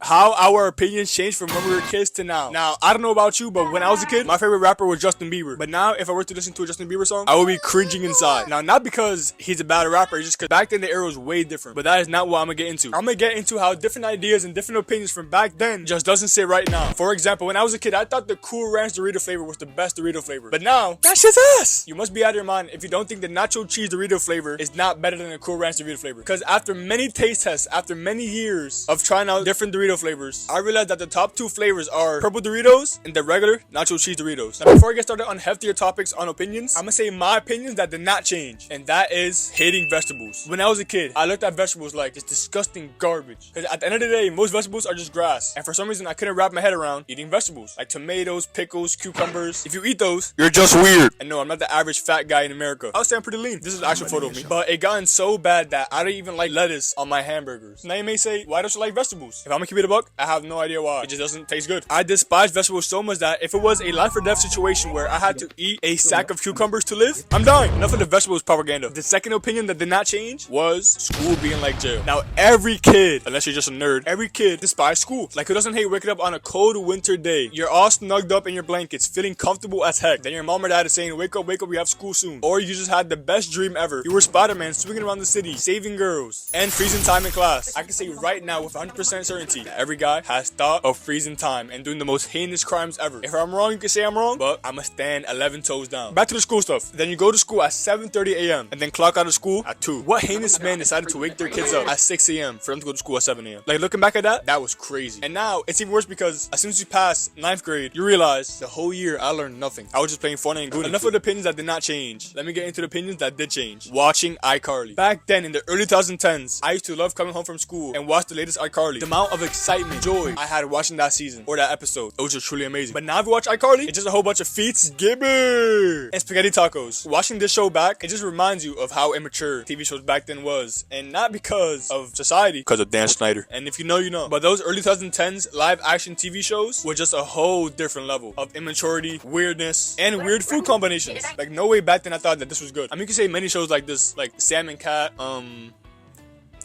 how our opinions changed from when we were kids to now. Now, I don't know about you, but when I was a kid, my favorite rapper was Justin Bieber. But now, if I were to listen to a Justin Bieber song, I would be cringing inside. Now, not because he's a bad rapper, it's just because back then the era was way different. But that is not what I'm gonna get into. I'm gonna get into how different ideas and different opinions from back then just doesn't sit right now. For example, when I was a kid, I thought the Cool Ranch Dorito flavor was the best Dorito flavor. But now, that's just ass! You must be out of your mind if you don't think the nacho cheese Dorito flavor is not better than the Cool Ranch Dorito flavor. Because after many taste tests, after many years of trying out different Dorito flavors, I realized that the top two flavors are purple Doritos and the regular nacho cheese Doritos. Now, before I get started on heftier topics on opinions, I'm gonna say my opinions that did not change, and that is hating vegetables. When I was a kid, I looked at vegetables like it's disgusting garbage. Because at the end of the day, most vegetables are just grass. And for some reason, I couldn't wrap my head around eating vegetables like tomatoes, pickles, cucumbers. If you eat those, you're just weird. And no, I'm not the average fat guy in America. I was saying pretty lean. This is an actual photo of me. But it gotten so bad that I don't even like lettuce on my hamburgers. Now you may say, why don't you like vegetables? If I'm gonna keep it a buck, I have no idea why. It just doesn't taste good. I despise vegetables so much that if it was a life or death situation where I had to eat a sack of cucumbers to live, I'm dying. Enough of the vegetables propaganda. The second opinion that did not change was school being like jail. Now every kid, unless you're just a nerd, every kid despises school. Like who doesn't hate waking up on a cold winter day? You're all snugged up in your blankets, feeling comfortable as heck. Then your mom or dad is saying, wake up, we have school soon. Or you just had the best dream ever. You were Spider-Man swinging around the city, saving girls, and freezing time in class. I can say right now with 100% certainty that every guy has thought of freezing time and doing the most heinous crimes ever. If I'm wrong, you can say I'm wrong, but I'ma stand 11 toes down. Back to the school stuff. Then you go to school at 7:30 a.m. and then clock out of school at 2. What heinous man decided to wake their kids up at 6 a.m. for them to go to school at 7 a.m.? Like looking back at that, that was crazy. And now it's even worse because as soon as you pass 9th grade, you realize the whole year I learned nothing. I was just playing Fortnite and Goonie. Enough of the opinions that did not change. Let me get into the opinions that did change. Watching iCarly. Back then in the early 2010s, I used to love coming home from school and watch the latest iCarly. The amount of excitement, joy I had watching that season or that episode, it was just truly amazing. But now if you watch iCarly, it's just a whole bunch of feats, gibber, and spaghetti tacos. Watching this show back, it just reminds you of how immature TV shows back then was. And not because of society, because of Dan Schneider. And if you know, you know. But those early 2010s live action TV shows were just a whole different level of immaturity, weirdness, and weird food combinations. Like no way back then I thought that this was good. I mean, you can say many shows like this, like Sam and Cat,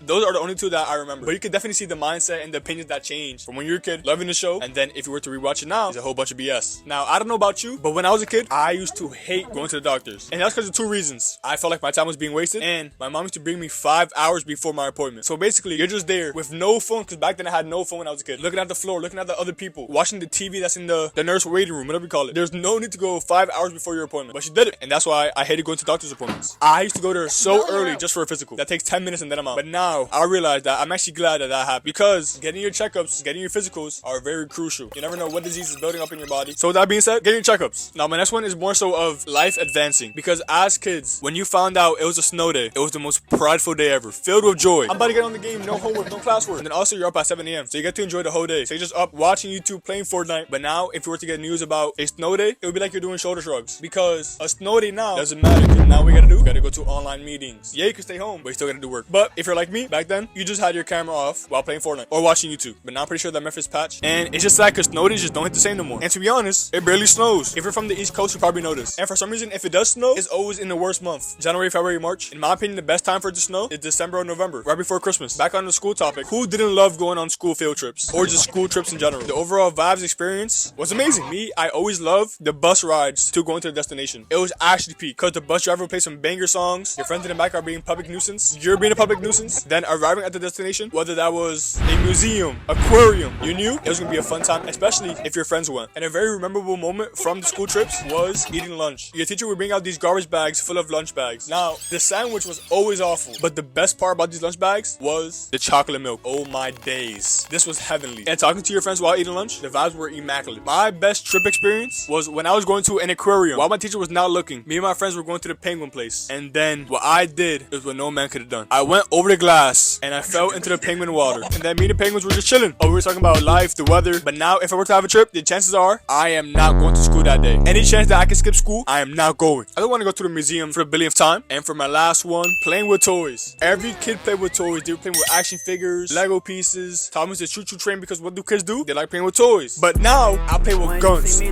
those are the only two that I remember. But you can definitely see the mindset and the opinions that changed from when you were a kid, loving the show, and then if you were to rewatch it now, it's a whole bunch of BS. Now, I don't know about you, but when I was a kid, I used to hate going to the doctors. And that's because of two reasons. I felt like my time was being wasted, and my mom used to bring me 5 hours before my appointment. So basically, you're just there with no phone, because back then I had no phone when I was a kid. Looking at the floor, looking at the other people, watching the TV that's in the nurse waiting room, whatever you call it. There's no need to go 5 hours before your appointment. But she did it, and that's why I hated going to doctor's appointments. I used to go there so early just for a physical. That takes 10 minutes and then I'm out. But now, I realize that I'm actually glad that happened because getting your checkups, getting your physicals are very crucial. You never know what disease is building up in your body. So with that being said, get your checkups. Now my next one is more so of life advancing because as kids, when you found out it was a snow day, it was the most prideful day ever, filled with joy. I'm about to get on the game, no homework, no classwork. And then also you're up at 7 a.m. So you get to enjoy the whole day. So you're just up watching YouTube, playing Fortnite. But now if you were to get news about a snow day, it would be like you're doing shoulder shrugs because a snow day now doesn't matter because now we gotta go to online meetings. Yeah, you can stay home, but you still gotta do work. But if you're like me, back then, you just had your camera off while playing Fortnite or watching YouTube. But now I'm pretty sure that Memphis patch. And it's just sad because snow days just don't hit the same no more. And to be honest, it barely snows. If you're from the East Coast, you probably know this. And for some reason, if it does snow, it's always in the worst month. January, February, March. In my opinion, the best time for it to snow is December or November, right before Christmas. Back on the school topic, who didn't love going on school field trips or just school trips in general? The overall vibes experience was amazing. Me, I always loved the bus rides to going to the destination. It was actually peak because the bus driver would play some banger songs. Your friends in the back are being public nuisance. You're being a public nuisance. Then arriving at the destination, whether that was a museum, aquarium, you knew it was gonna be a fun time, especially if your friends went. And a very memorable moment from the school trips was eating lunch. Your teacher would bring out these garbage bags full of lunch bags. Now, the sandwich was always awful, but the best part about these lunch bags was the chocolate milk. Oh my days. This was heavenly. And talking to your friends while eating lunch, the vibes were immaculate. My best trip experience was when I was going to an aquarium. While my teacher was not looking, me and my friends were going to the penguin place. And then what I did is what no man could have done. I went over the glass and I fell into the penguin water. And then me and the penguins were just chilling. Oh, we were talking about life, the weather. But now, if I were to have a trip, the chances are I am not going to school that day. Any chance that I can skip school, I am not going. I don't want to go to the museum for the billionth time. And for my last one, playing with toys. Every kid played with toys. They were playing with action figures, Lego pieces. Thomas the choo-choo train because what do kids do? They like playing with toys. But now, I play with guns.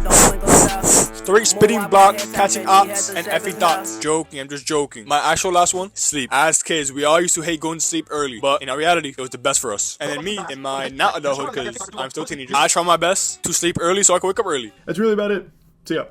Straight spitting blocks, catching ops, and effing dots. Joking, I'm just joking. My actual last one, sleep. As kids, we all used to hate going to sleep early. But in our reality, it was the best for us. And then me, in my not adulthood, because I'm still a teenager, I try my best to sleep early so I can wake up early. That's really about it. See ya.